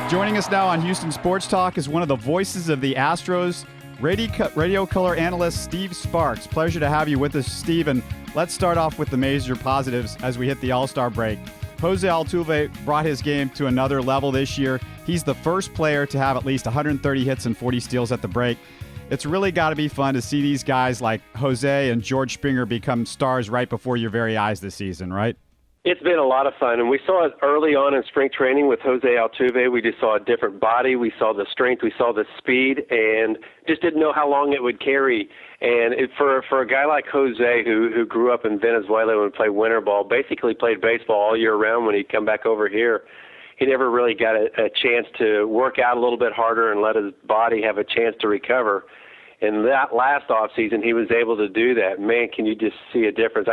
Joining us now on Houston Sports Talk is one of the voices of the Astros, radio color analyst Steve Sparks. Pleasure to have you with us, Steve. And let's start off with the major positives as we hit the All-Star break. Jose Altuve brought his game to another level this year. He's the first player to have at least 130 hits and 40 steals at the break. It's really got to be fun to see these guys like Jose and George Springer become stars right before your very eyes this season, right? It's been a lot of fun, and we saw it early on in spring training with Jose Altuve. We just saw a different body. We saw the strength. We saw the speed, and just didn't know how long it would carry. And for a guy like Jose, who grew up in Venezuela and played winter ball, basically played baseball all year round when he'd come back over here, he never really got a chance to work out a little bit harder and let his body have a chance to recover. And that last offseason, he was able to do that. Man, can you just see a difference?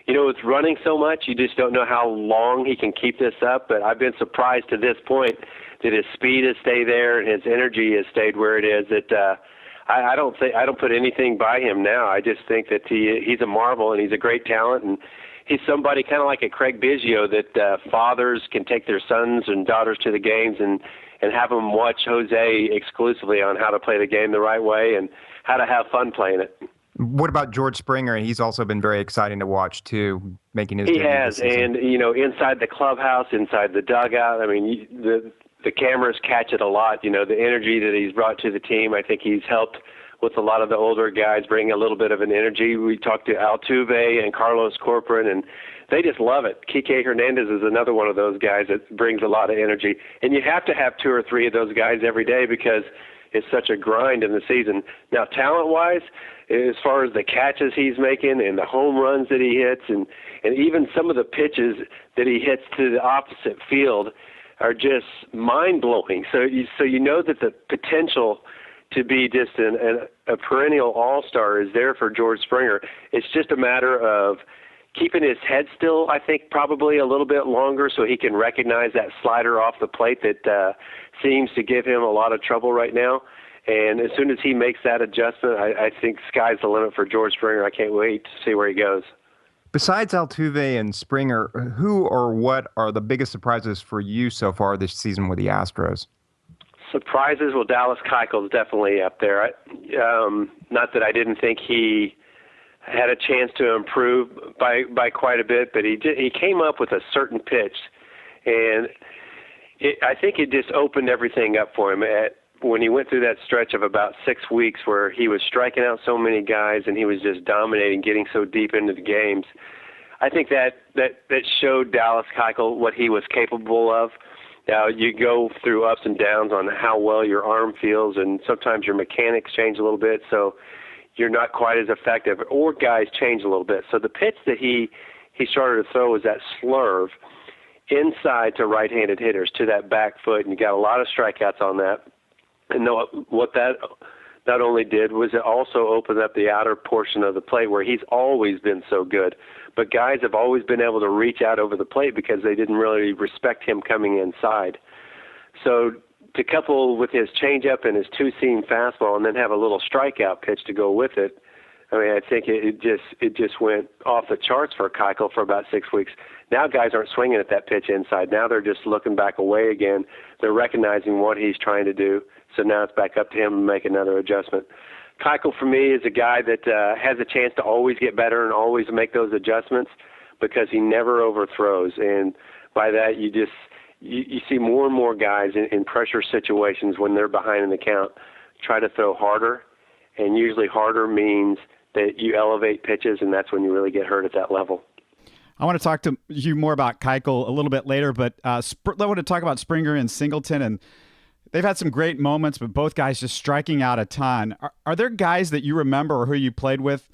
With running so much, you just don't know how long he can keep this up. But I've been surprised to this point that his speed has stayed there and his energy has stayed where it is. That I don't put anything by him now. I just think that he's a marvel and he's a great talent, and he's somebody kind of like a Craig Biggio that fathers can take their sons and daughters to the games and have them watch Jose exclusively on how to play the game the right way and how to have fun playing it. What about George Springer? He's also been very exciting to watch, too, making his He debut has, this season. and, inside the clubhouse, inside the dugout, the cameras catch it a lot. The energy that he's brought to the team, I think he's helped with a lot of the older guys bring a little bit of an energy. We talked to Altuve and Carlos Corcoran, and they just love it. Kike Hernandez is another one of those guys that brings a lot of energy. And you have to have two or three of those guys every day because it's such a grind in the season. Now, talent-wise, as far as the catches he's making and the home runs that he hits and even some of the pitches that he hits to the opposite field are just mind-blowing. So you know that the potential to be just a perennial all-star is there for George Springer. It's just a matter of keeping his head still, I think, probably a little bit longer so he can recognize that slider off the plate that seems to give him a lot of trouble right now. And as soon as he makes that adjustment, I think sky's the limit for George Springer. I can't wait to see where he goes. Besides Altuve and Springer, who or what are the biggest surprises for you so far this season with the Astros? Surprises? Well, Dallas Keuchel is definitely up there. Not that I didn't think he had a chance to improve by quite a bit, but he came up with a certain pitch, and I think it just opened everything up for him. When he went through that stretch of about 6 weeks where he was striking out so many guys and he was just dominating, getting so deep into the games, I think that showed Dallas Keuchel what he was capable of. Now, you go through ups and downs on how well your arm feels, and sometimes your mechanics change a little bit, so you're not quite as effective, or guys change a little bit. So the pitch that he started to throw was that slurve inside to right-handed hitters, to that back foot, and you got a lot of strikeouts on that. And what that not only did was it also opened up the outer portion of the plate where he's always been so good. But guys have always been able to reach out over the plate because they didn't really respect him coming inside. So to couple with his changeup and his two-seam fastball and then have a little strikeout pitch to go with it, I think it just went off the charts for Keuchel for about 6 weeks. Now guys aren't swinging at that pitch inside. Now they're just looking back away again. They're recognizing what he's trying to do. So now it's back up to him to make another adjustment. Keuchel, for me, is a guy that has a chance to always get better and always make those adjustments because he never overthrows. And by that, you see more and more guys in pressure situations when they're behind in the count try to throw harder, and usually harder means that you elevate pitches, and that's when you really get hurt at that level. I want to talk to you more about Keuchel a little bit later, but I want to talk about Springer and Singleton, and they've had some great moments, but both guys just striking out a ton. Are there guys that you remember or who you played with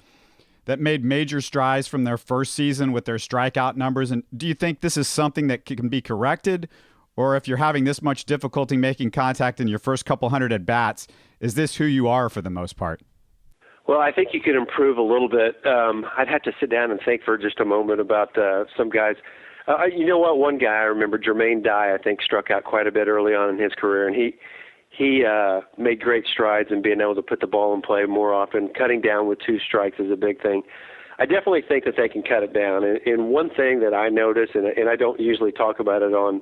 that made major strides from their first season with their strikeout numbers? And do you think this is something that can be corrected? Or if you're having this much difficulty making contact in your first couple hundred at-bats, is this who you are for the most part? Well, I think you could improve a little bit. I'd have to sit down and think for just a moment about some guys. You know what? One guy I remember, Jermaine Dye, I think struck out quite a bit early on in his career, and he made great strides in being able to put the ball in play more often. Cutting down with 2 strikes is a big thing. I definitely think that they can cut it down. And one thing that I notice, and I don't usually talk about it on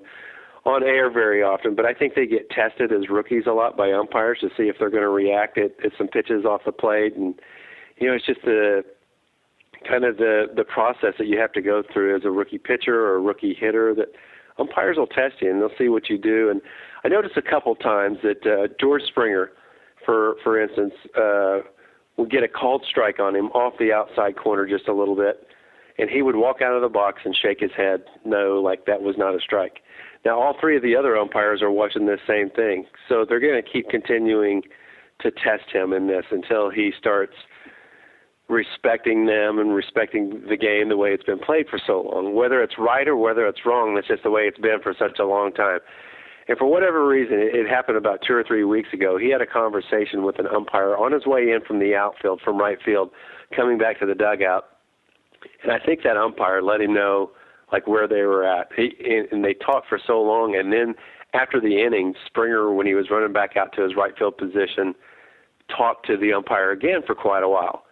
on air very often, but I think they get tested as rookies a lot by umpires to see if they're going to react at some pitches off the plate. And, it's just the process that you have to go through as a rookie pitcher or a rookie hitter that umpires will test you and they'll see what you do. And I noticed a couple times that George Springer, for instance, would get a called strike on him off the outside corner just a little bit, and he would walk out of the box and shake his head, no, like that was not a strike. Now, all three of the other umpires are watching this same thing, so they're going to keep continuing to test him in this until he starts respecting them and respecting the game the way it's been played for so long. Whether it's right or whether it's wrong, that's just the way it's been for such a long time. And for whatever reason, it happened about 2 or 3 weeks ago. He had a conversation with an umpire on his way in from the outfield, from right field, coming back to the dugout. And I think that umpire let him know, like, where they were at. And they talked for so long. And then after the inning, Springer, when he was running back out to his right field position, talked to the umpire again for quite a while.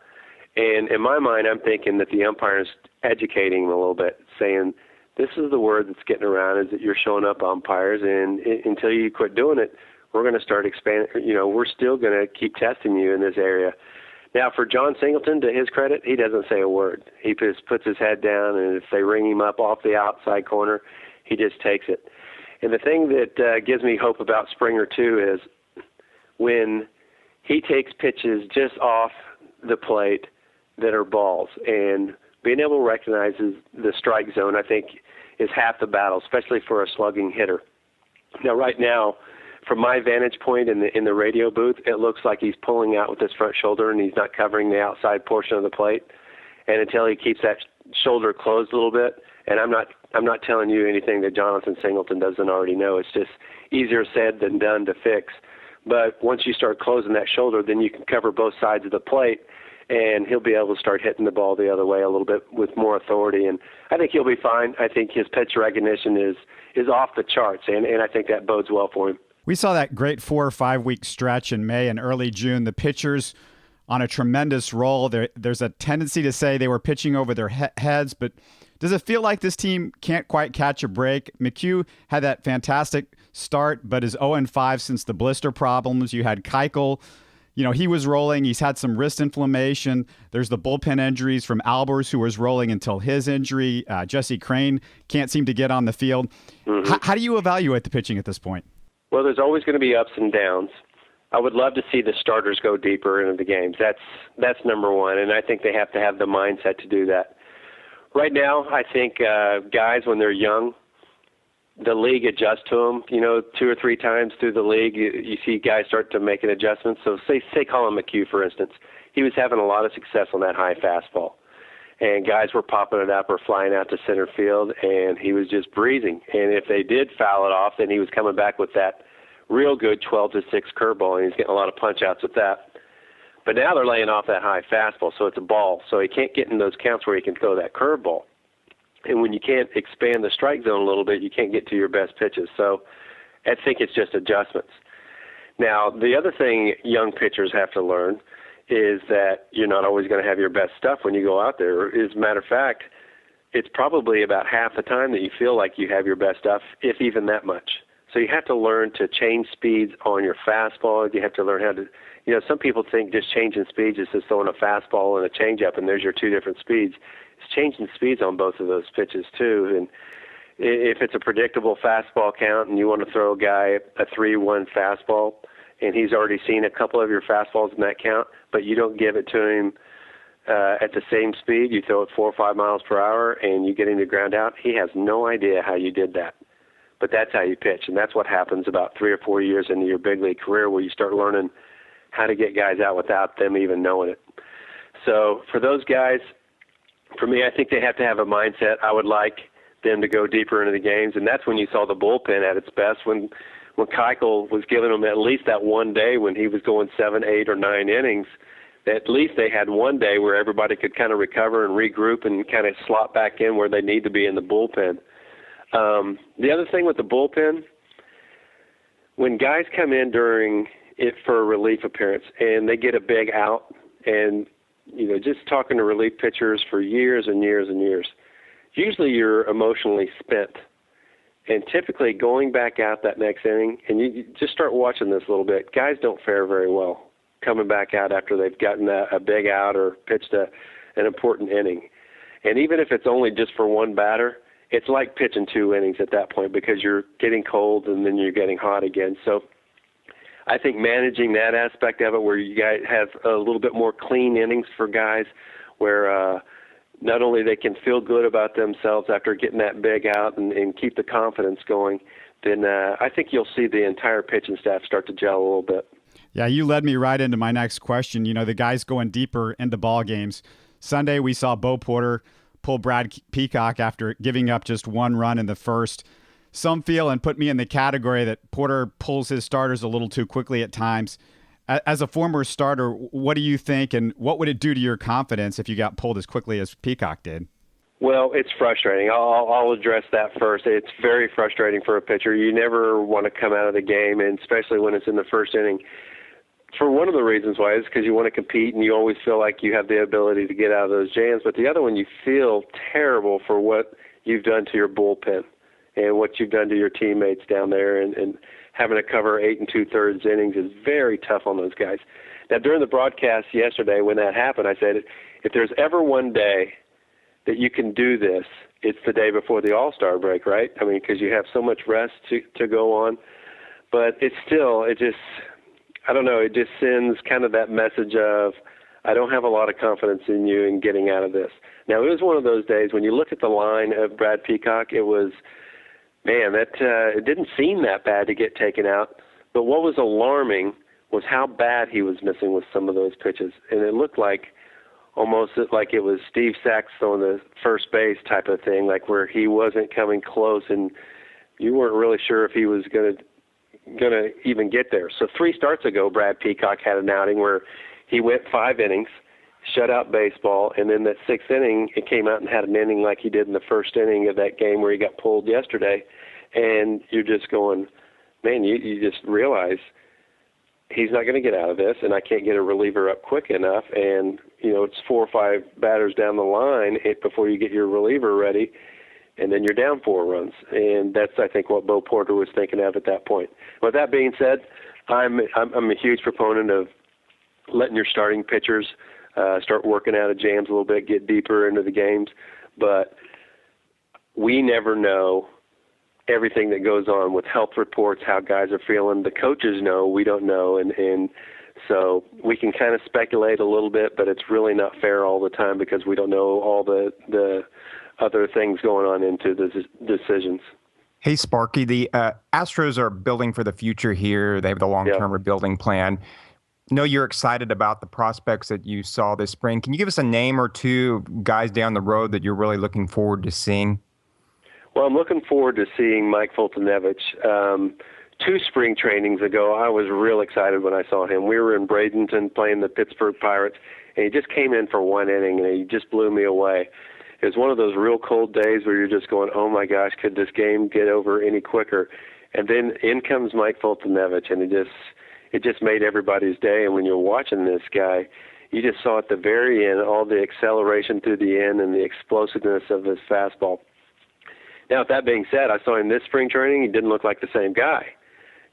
And in my mind, I'm thinking that the umpire is educating him a little bit, saying, this is the word that's getting around, is that you're showing up umpires, and until you quit doing it, we're going to start expanding. We're still going to keep testing you in this area. Now, for John Singleton, to his credit, he doesn't say a word. He just puts his head down, and if they ring him up off the outside corner, he just takes it. And the thing that gives me hope about Springer, too, is when he takes pitches just off the plate that are balls, and being able to recognize the strike zone, I think, is half the battle, especially for a slugging hitter. Now, right now, from my vantage point in the radio booth, it looks like he's pulling out with his front shoulder and he's not covering the outside portion of the plate. And until he keeps that shoulder closed a little bit, and I'm not telling you anything that Jonathan Singleton doesn't already know. It's just easier said than done to fix. But once you start closing that shoulder, then you can cover both sides of the plate, and he'll be able to start hitting the ball the other way a little bit with more authority. And I think he'll be fine. I think his pitch recognition is off the charts, and I think that bodes well for him. We saw that great 4 or 5 week stretch in May and early June. The pitchers on a tremendous roll. There's a tendency to say they were pitching over their heads, but does it feel like this team can't quite catch a break? McHugh had that fantastic start, but is 0-5 since the blister problems. You had Keuchel. He was rolling. He's had some wrist inflammation. There's the bullpen injuries from Albers, who was rolling until his injury. Jesse Crane can't seem to get on the field. Mm-hmm. How do you evaluate the pitching at this point? Well, there's always going to be ups and downs. I would love to see the starters go deeper into the games. That's number one, and I think they have to have the mindset to do that. Right now, I think guys, when they're young, the league adjusts to them. 2 or 3 times through the league, you see guys start to make an adjustment. So say Colin McHugh, for instance. He was having a lot of success on that high fastball. And guys were popping it up or flying out to center field, and he was just breezing. And if they did foul it off, then he was coming back with that real good 12-6 curveball, and he's getting a lot of punch-outs with that. But now they're laying off that high fastball, so it's a ball. So he can't get in those counts where he can throw that curveball. And when you can't expand the strike zone a little bit, you can't get to your best pitches. So I think it's just adjustments. Now, the other thing young pitchers have to learn is that you're not always going to have your best stuff when you go out there. As a matter of fact, it's probably about half the time that you feel like you have your best stuff, if even that much. So you have to learn to change speeds on your fastball. You have to learn how to, some people think just changing speeds is just throwing a fastball and a changeup, and there's your 2 different speeds. It's changing speeds on both of those pitches, too. And if it's a predictable fastball count and you want to throw a guy a 3-1 fastball, and he's already seen a couple of your fastballs in that count, but you don't give it to him at the same speed, you throw it 4 or 5 miles per hour, and you get him to ground out, he has no idea how you did that. But that's how you pitch, and that's what happens about 3 or 4 years into your big league career, where you start learning how to get guys out without them even knowing it. So for those guys, for me, I think they have to have a mindset. I would like them to go deeper into the games, and that's when you saw the bullpen at its best, when Keuchel was giving them at least that one day when he was going 7, 8, or 9 innings. At least they had one day where everybody could kind of recover and regroup and kind of slot back in where they need to be in the bullpen. The other thing with the bullpen, when guys come in during it for a relief appearance and they get a big out, and just talking to relief pitchers for years and years and years, usually you're emotionally spent. And typically going back out that next inning, and you just start watching this a little bit, guys don't fare very well coming back out after they've gotten a big out or pitched an important inning. And even if it's only just for one batter, it's like pitching 2 innings at that point because you're getting cold and then you're getting hot again. So I think managing that aspect of it where you guys have a little bit more clean innings for guys where not only they can feel good about themselves after getting that big out and keep the confidence going, then I think you'll see the entire pitching staff start to gel a little bit. Yeah, you led me right into my next question. You know, the guys going deeper into ball games. Sunday, we saw Bo Porter pull Brad Peacock after giving up just 1 run in the first. Some feel and put me in the category that Porter pulls his starters a little too quickly at times. As a former starter, what do you think, and what would it do to your confidence if you got pulled as quickly as Peacock did? Well, it's frustrating. I'll address that first. It's very frustrating for a pitcher. You never want to come out of the game, and especially when it's in the first inning. For one of the reasons why is because you want to compete, and you always feel like you have the ability to get out of those jams. But the other one, you feel terrible for what you've done to your bullpen and what you've done to your teammates down there, and having to cover 8 2/3 innings is very tough on those guys. Now, during the broadcast yesterday when that happened, I said, if there's ever one day that you can do this, it's the day before the All-Star break, right? I mean, because you have so much rest to go on. But it's still, I don't know, it just sends kind of that message of, I don't have a lot of confidence in you in getting out of this. Now, it was one of those days when you look at the line of Brad Peacock, it was, man, it didn't seem that bad to get taken out. But what was alarming was how bad he was missing with some of those pitches. And it looked like almost like it was Steve Sachs on the first base type of thing, like where he wasn't coming close and you weren't really sure if he was going to even get there. So 3 starts ago, Brad Peacock had an outing where he went 5 innings, shut out baseball, and then that 6th inning, it came out and had an inning like he did in the first inning of that game where he got pulled yesterday. And you're just going, man, you just realize he's not going to get out of this, and I can't get a reliever up quick enough. And, you know, it's 4 or 5 batters down the line before you get your reliever ready, and then you're down 4 runs. And that's, I think, what Bo Porter was thinking of at that point. With that being said, I'm a huge proponent of letting your starting pitchers start working out of jams a little bit, get deeper into the games. But we never know everything that goes on with health reports, how guys are feeling. The coaches know, we don't know. And so we can kind of speculate a little bit, but it's really not fair all the time because we don't know all the other things going on into the decisions. Hey, Sparky, the Astros are building for the future here. They have the long-term rebuilding plan. I know you're excited about the prospects that you saw this spring. Can you give us a name or 2 guys down the road that you're really looking forward to seeing? Well, I'm looking forward to seeing Mike Foltynewicz. 2 spring trainings ago, I was real excited when I saw him. We were in Bradenton playing the Pittsburgh Pirates, and he just came in for 1 inning, and he just blew me away. It was one of those real cold days where you're just going, oh, my gosh, could this game get over any quicker? And then in comes Mike Foltynewicz, and it just made everybody's day. And when you're watching this guy, you just saw at the very end all the acceleration through the end and the explosiveness of his fastball. Now, with that being said, I saw him this spring training. He didn't look like the same guy.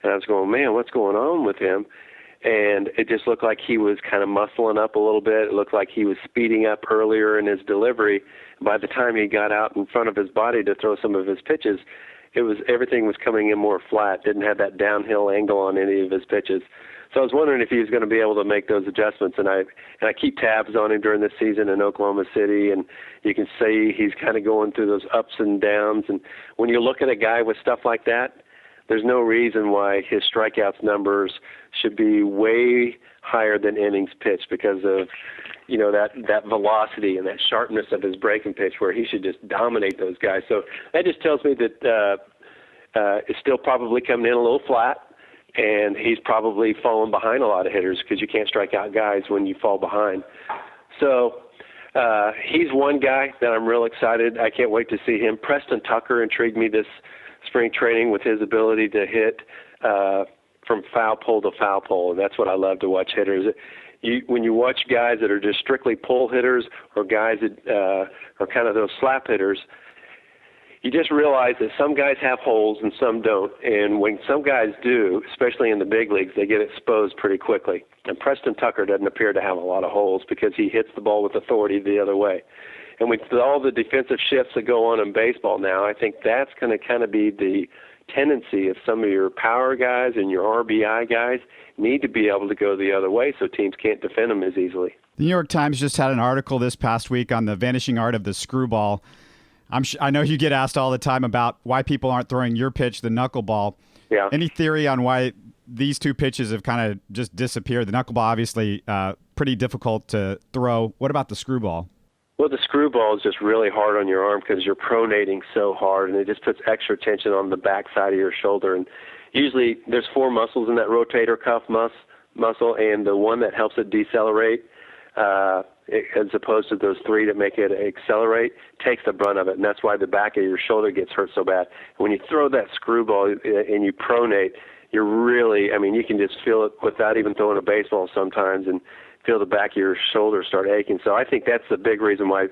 And I was going, man, what's going on with him? And it just looked like he was kind of muscling up a little bit. It looked like he was speeding up earlier in his delivery. By the time he got out in front of his body to throw some of his pitches, everything was coming in more flat, didn't have that downhill angle on any of his pitches. So I was wondering if he was going to be able to make those adjustments, and I keep tabs on him during this season in Oklahoma City, and you can see he's kind of going through those ups and downs. And when you look at a guy with stuff like that, there's no reason why his strikeouts numbers should be way higher than innings pitched because of, you know, that velocity and that sharpness of his breaking pitch where he should just dominate those guys. So that just tells me that it's still probably coming in a little flat, and he's probably falling behind a lot of hitters because you can't strike out guys when you fall behind. So he's one guy that I'm real excited. I can't wait to see him. Preston Tucker intrigued me this spring training with his ability to hit from foul pole to foul pole, and that's what I love to watch hitters. When you watch guys that are just strictly pull hitters or guys that are kind of those slap hitters, you just realize that some guys have holes and some don't. And when some guys do, especially in the big leagues, they get exposed pretty quickly. And Preston Tucker doesn't appear to have a lot of holes because he hits the ball with authority the other way. And with all the defensive shifts that go on in baseball now, I think that's going to kind of be the tendency of some of your power guys and your RBI guys need to be able to go the other way so teams can't defend them as easily. The New York Times just had an article this past week on the vanishing art of the screwball. I know you get asked all the time about why people aren't throwing your pitch, the knuckleball. Yeah. Any theory on why these two pitches have kind of just disappeared? The knuckleball, obviously, pretty difficult to throw. What about the screwball? Well, the screwball is just really hard on your arm because you're pronating so hard, and it just puts extra tension on the back side of your shoulder. And usually there's 4 muscles in that rotator cuff muscle, and the one that helps it decelerate, as opposed to those 3 that make it accelerate, takes the brunt of it, and that's why the back of your shoulder gets hurt so bad. When you throw that screwball and you pronate, you're really, you can just feel it without even throwing a baseball sometimes, and feel the back of your shoulder start aching. So I think that's the big reason why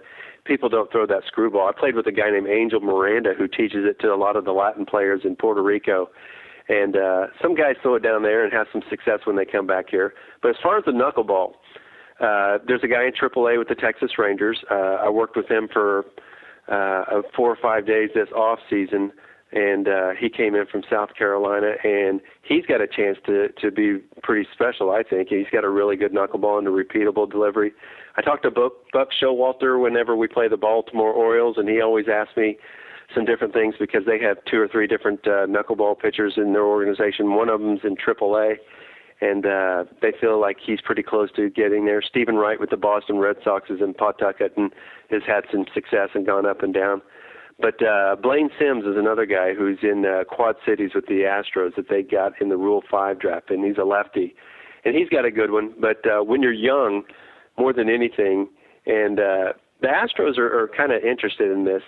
people don't throw that screwball. I played with a guy named Angel Miranda who teaches it to a lot of the Latin players in Puerto Rico. And some guys throw it down there and have some success when they come back here. But as far as the knuckleball, there's a guy in AAA with the Texas Rangers. I worked with him for 4 or 5 days this off season, and he came in from South Carolina, and he's got a chance to be pretty special, I think. He's got a really good knuckleball and a repeatable delivery. I talked to Buck Showalter whenever we play the Baltimore Orioles, and he always asks me some different things because they have 2 or 3 different knuckleball pitchers in their organization. One of them's in AAA, and they feel like he's pretty close to getting there. Stephen Wright with the Boston Red Sox is in Pawtucket and has had some success and gone up and down. But Blaine Sims is another guy who's in Quad Cities with the Astros that they got in the Rule 5 draft, and he's a lefty. And he's got a good one. But when you're young, more than anything, and the Astros are kind of interested in this,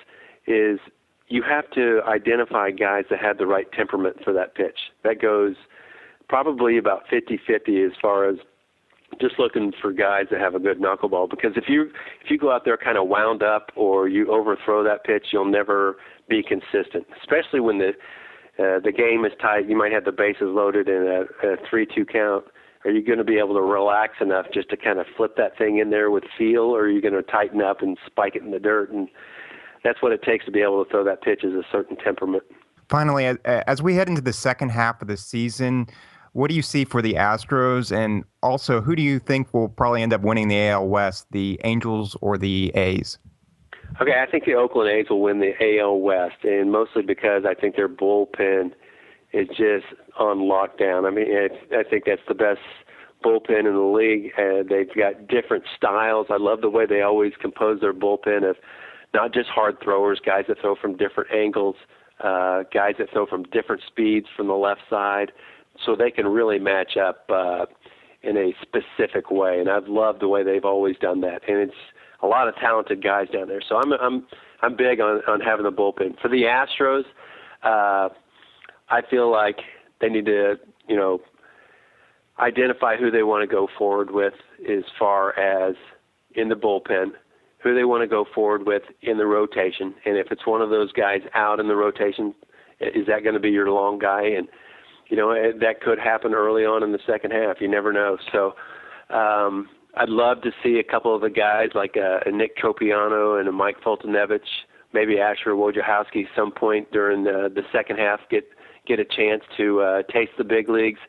is you have to identify guys that have the right temperament for that pitch. That goes probably about 50-50 as far as just looking for guys that have a good knuckleball, because if you go out there kind of wound up or you overthrow that pitch, you'll never be consistent, especially when the game is tight. You might have the bases loaded in a 3-2 count. Are you going to be able to relax enough just to kind of flip that thing in there with feel, or are you going to tighten up and spike it in the dirt? And that's what it takes to be able to throw that pitch, is a certain temperament. Finally, as we head into the second half of the season, what do you see for the Astros? And also, who do you think will probably end up winning the AL West, the Angels or the A's? Okay, I think the Oakland A's will win the AL West, and mostly because I think their bullpen is just on lockdown. I think that's the best bullpen in the league. They've got different styles. I love the way they always compose their bullpen of not just hard throwers, guys that throw from different angles, guys that throw from different speeds from the left side, so they can really match up in a specific way. And I've loved the way they've always done that. And it's a lot of talented guys down there. So I'm big on having a bullpen. For the Astros, I feel like they need to, identify who they want to go forward with as far as in the bullpen, who they want to go forward with in the rotation. And if it's one of those guys out in the rotation, is that going to be your long guy? And that could happen early on in the second half. You never know. So I'd love to see a couple of the guys like a Nick Tropiano and a Mike Fultonevich, maybe Asher Wojciechowski, some point during the second half get a chance to taste the big leagues.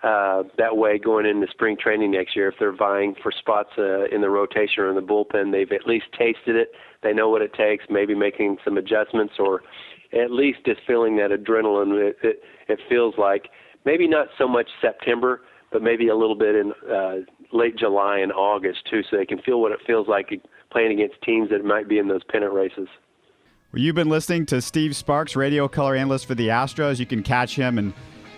That way, going into spring training next year, if they're vying for spots in the rotation or in the bullpen, they've at least tasted it. They know what it takes, maybe making some adjustments, or at least just feeling that adrenaline. It feels like maybe not so much September, but maybe a little bit in late July and August, too, so they can feel what it feels like playing against teams that might be in those pennant races. Well, you've been listening to Steve Sparks, radio color analyst for the Astros. You can catch him and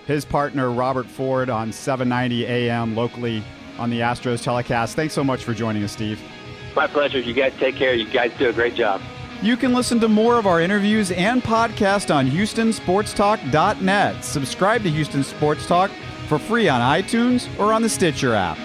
his partner, Robert Ford, on 790 AM locally on the Astros telecast. Thanks so much for joining us, Steve. My pleasure. You guys take care. You guys do a great job. You can listen to more of our interviews and podcast on HoustonSportsTalk.net. Subscribe to Houston Sports Talk for free on iTunes or on the Stitcher app.